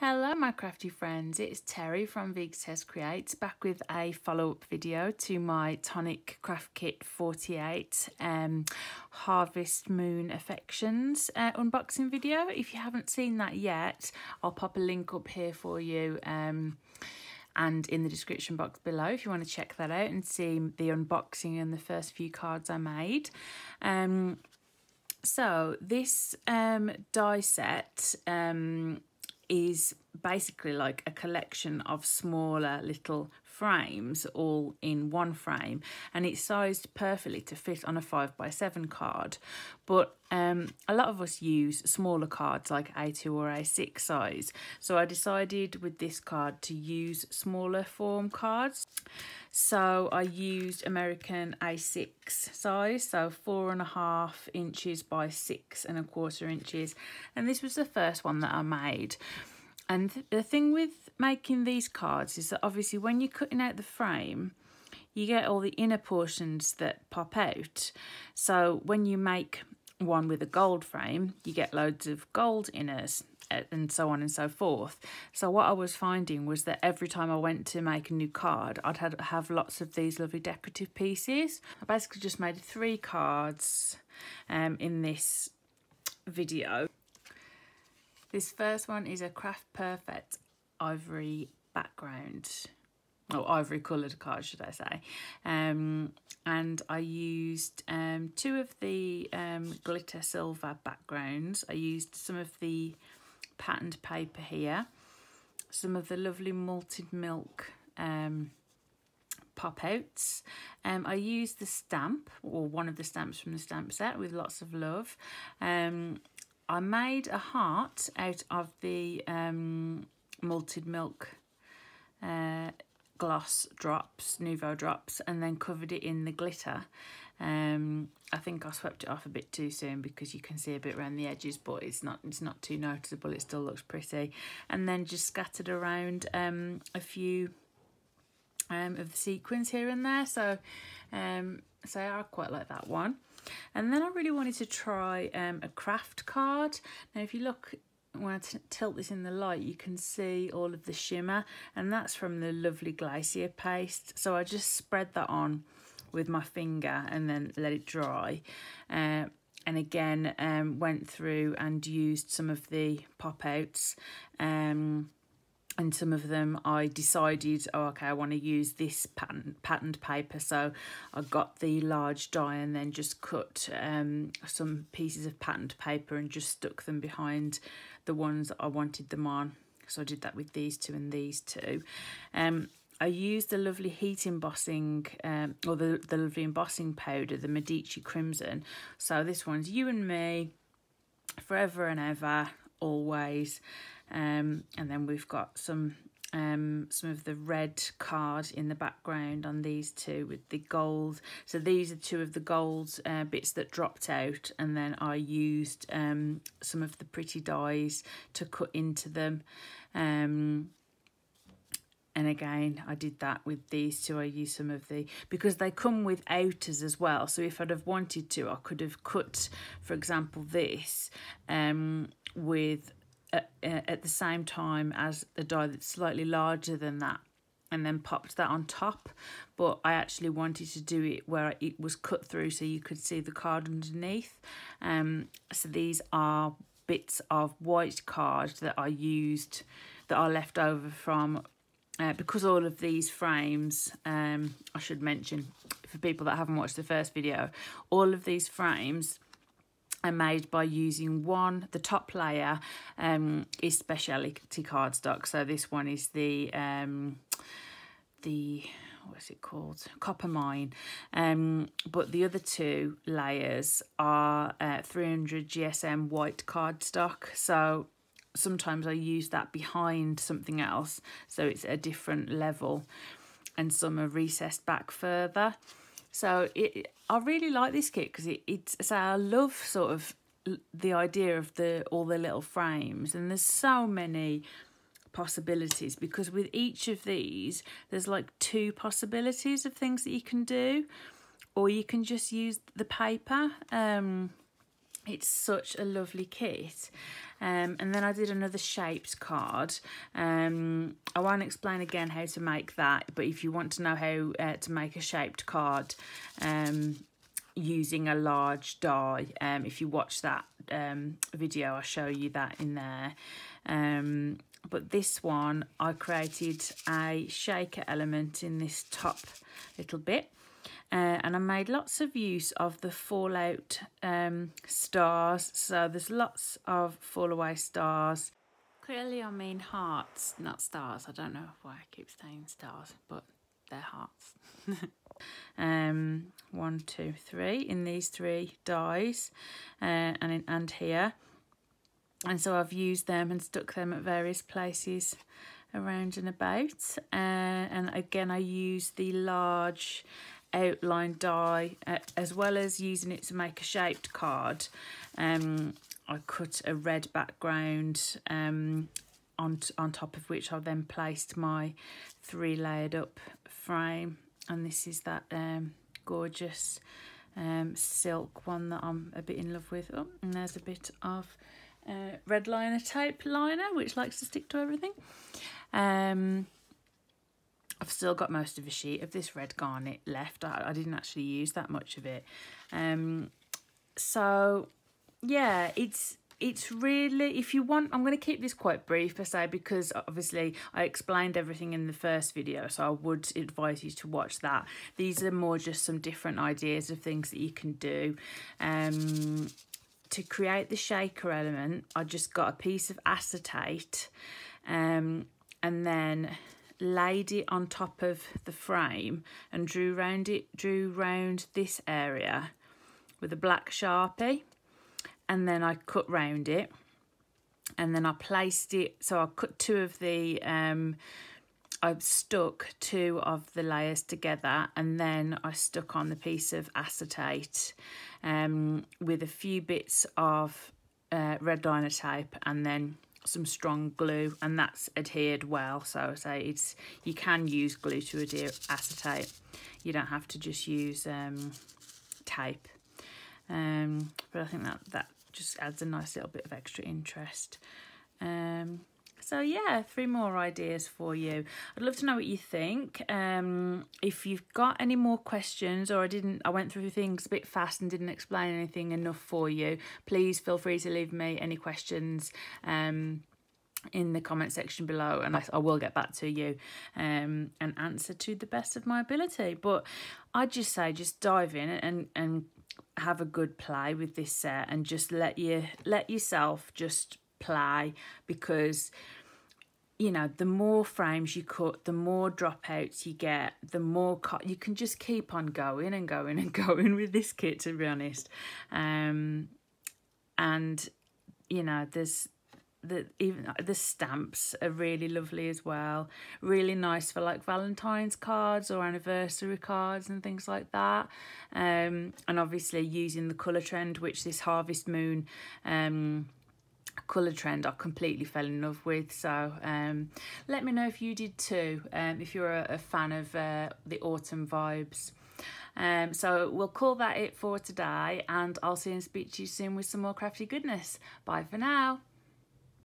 Hello my crafty friends, it's Terry from Vig's Test Creates back with a follow-up video to my Tonic Craft Kit 48 Harvest Moon Affections unboxing video. If you haven't seen that yet, I'll pop a link up here for you and in the description box below if you want to check that out and see the unboxing and the first few cards I made. So this die set is basically like a collection of smaller little frames all in one frame, and it's sized perfectly to fit on a 5x7 card, but a lot of us use smaller cards like A2 or A6 size, so I decided with this card to use smaller form cards. So I used American A6 size, so 4.5 inches by 6.25 inches, and this was the first one that I made. And the thing with making these cards is that obviously when you're cutting out the frame, you get all the inner portions that pop out. So when you make one with a gold frame, you get loads of gold inners and so on and so forth. So what I was finding was that every time I went to make a new card, I'd have lots of these lovely decorative pieces. I basically just made 3 cards in this video. This first one is a Craft Perfect ivory background, or ivory coloured card should I say, and I used 2 of the glitter silver backgrounds. I used some of the patterned paper here, some of the lovely malted milk pop outs. I used the stamp, or one of the stamps from the stamp set, with lots of love. I made a heart out of the malted milk gloss drops, Nuvo drops, and then covered it in the glitter. I think I swept it off a bit too soon because you can see a bit around the edges, but it's not too noticeable. It still looks pretty. And then just scattered around a few of the sequins here and there. So I quite like that one. And then I really wanted to try a craft card. Now if you look, when I tilt this in the light, you can see all of the shimmer, and that's from the lovely glacier paste. So I just spread that on with my finger and then let it dry. And again, went through and used some of the pop outs. And some of them I decided, oh, okay, I want to use this patterned paper. So I got the large die and then just cut some pieces of patterned paper and just stuck them behind the ones that I wanted them on. So I did that with these 2 and these 2. I used the lovely heat embossing, or the lovely embossing powder, the Medici Crimson. So this one's You and Me, Forever and Ever, Always. And then we've got some of the red card in the background on these 2 with the gold. So these are 2 of the gold bits that dropped out, and then I used some of the pretty dies to cut into them. And again, I did that with these 2. I used some of the, because they come with outers as well. So if I'd have wanted to, I could have cut, for example, this with at the same time as the die that's slightly larger than that, and then popped that on top. But I actually wanted to do it where it was cut through so you could see the card underneath. So these are bits of white card that I used, that are left over from because all of these frames, I should mention for people that haven't watched the first video, all of these frames are made by using the top layer is specialty cardstock. So this one is the what's it called, Copper Mine, but the other 2 layers are 300 GSM white cardstock. So sometimes I use that behind something else, so it's a different level, and some are recessed back further. So I really like this kit because so I love sort of the idea of all the little frames, and there's so many possibilities, because with each of these there's like 2 possibilities of things that you can do, or you can just use the paper. It's such a lovely kit. And then I did another shapes card. I won't explain again how to make that, but if you want to know how to make a shaped card using a large die, if you watch that video, I'll show you that in there. But this one, I created a shaker element in this top little bit. And I made lots of use of the fallout stars. So there's lots of fall away stars. Clearly I mean hearts, not stars. I don't know why I keep saying stars, but they're hearts. 1, 2, 3 in these 3 dies, and here. And so I've used them and stuck them at various places around and about. And again, I use the large outline die as well as using it to make a shaped card. I cut a red background on top of which I then placed my 3 layered up frame, and this is that gorgeous silk one that I'm a bit in love with. Oh, and there's a bit of red liner tape liner which likes to stick to everything. I've still got most of a sheet of this red garnet left. I didn't actually use that much of it. So yeah, it's really, if you want, I'm going to keep this quite brief per se, because obviously I explained everything in the first video, so I would advise you to watch that. These are more just some different ideas of things that you can do. To create the shaker element, I just got a piece of acetate and then laid it on top of the frame and drew round this area with a black Sharpie, and then I cut round it, and then I placed it, so I cut 2 of the I stuck 2 of the layers together, and then I stuck on the piece of acetate with a few bits of red liner tape and then some strong glue, and that's adhered well. So say you can use glue to adhere acetate. You don't have to just use tape. But I think that just adds a nice little bit of extra interest. So yeah, 3 more ideas for you. I'd love to know what you think. If you've got any more questions, or I went through things a bit fast and didn't explain anything enough for you, please feel free to leave me any questions in the comment section below, and I will get back to you and answer to the best of my ability. But I'd just say, just dive in and have a good play with this set, and just let yourself just play, because you know, the more frames you cut, the more dropouts you get, the more you can just keep on going and going and going with this kit, to be honest. And you know, even the stamps are really lovely as well, really nice for like Valentine's cards or anniversary cards and things like that. And obviously using the colour trend, which this Harvest Moon colour trend I completely fell in love with. So let me know if you did too, if you're a fan of the autumn vibes. So we'll call that it for today, and I'll see and speak to you soon with some more crafty goodness. Bye for now.